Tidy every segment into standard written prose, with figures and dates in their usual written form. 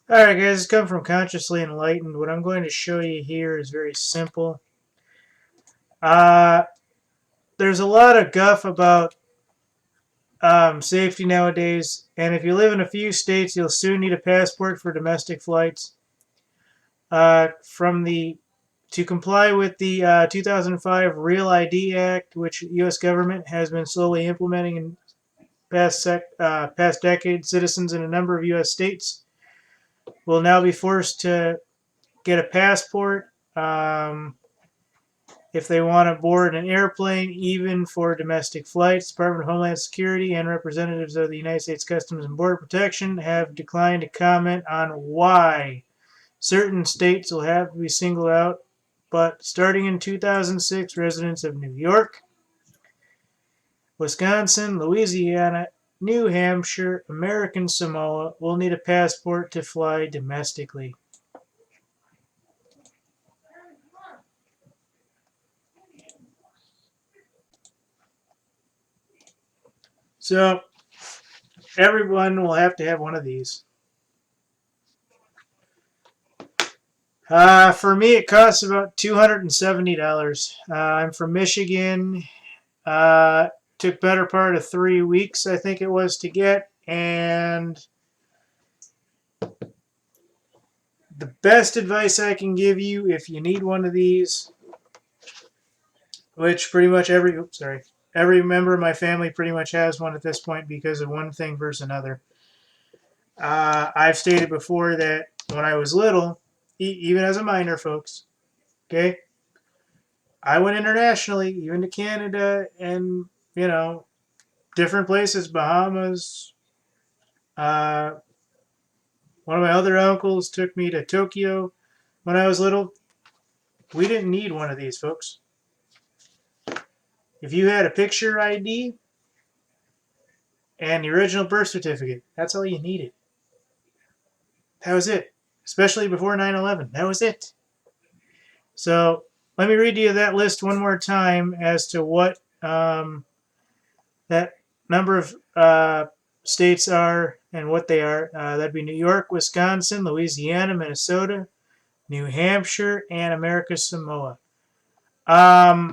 Alright guys, it's come from Consciously Enlightened. What I'm going to show you here is very simple. Uh, there's a lot of guff about safety nowadays, and if you live in a few states, you'll soon need a passport for domestic flights. To comply with the 2005 Real ID Act, which the U.S. government has been slowly implementing in past decades, citizens in a number of U.S. states will now be forced to get a passport if they want to board an airplane, even for domestic flights. Department of Homeland Security and representatives of the United States Customs and Border Protection have declined to comment on why certain states will have to be singled out. But starting in 2006, residents of New York, Wisconsin, Louisiana, New Hampshire, American Samoa will need a passport to fly domestically. So everyone will have to have one of these. For me, it costs about $270. I'm from Michigan. Took better part of 3 weeks, I think it was, to get. And the best advice I can give you if you need one of these, which pretty much every member of my family pretty much has one at this point because of one thing versus another. I've stated before that when I was little, even as a minor, folks, okay, I went internationally, even to Canada and, different places, Bahamas. Uh, One of my other uncles took me to Tokyo when I was little. We didn't need one of these, folks. If you had a picture ID and the original birth certificate, that's all you needed. That was it. Especially before 9/11. That was it. So let me read you that list one more time as to what that number of states are and what they are. That'd be New York, Wisconsin, Louisiana, Minnesota, New Hampshire, and American Samoa. I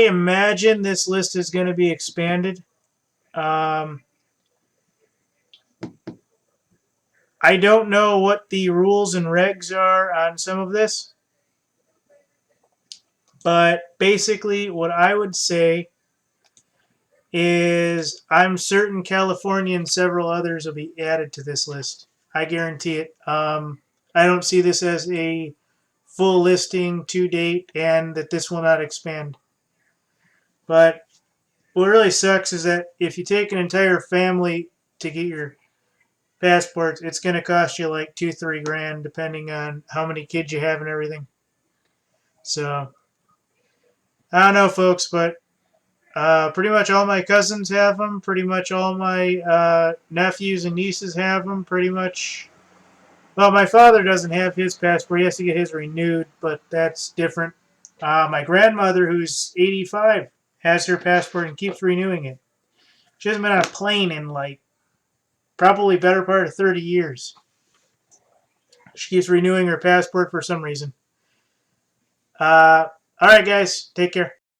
imagine this list is going to be expanded. I don't know what the rules and regs are on some of this, but basically what I would say is I'm certain California and several others will be added to this list. I guarantee it. I don't see this as a full listing to date and that this will not expand. But what really sucks is that if you take an entire family to get your passports, it's going to cost you like 2-3 grand depending on how many kids you have and everything. So I don't know, folks, but pretty much all my cousins have them. Pretty much all my nephews and nieces have them. Pretty much. Well, my father doesn't have his passport. He has to get his renewed, but that's different. My grandmother, who's 85, has her passport and keeps renewing it. She hasn't been on a plane in like probably better part of 30 years. She keeps renewing her passport for some reason. All right, guys. Take care.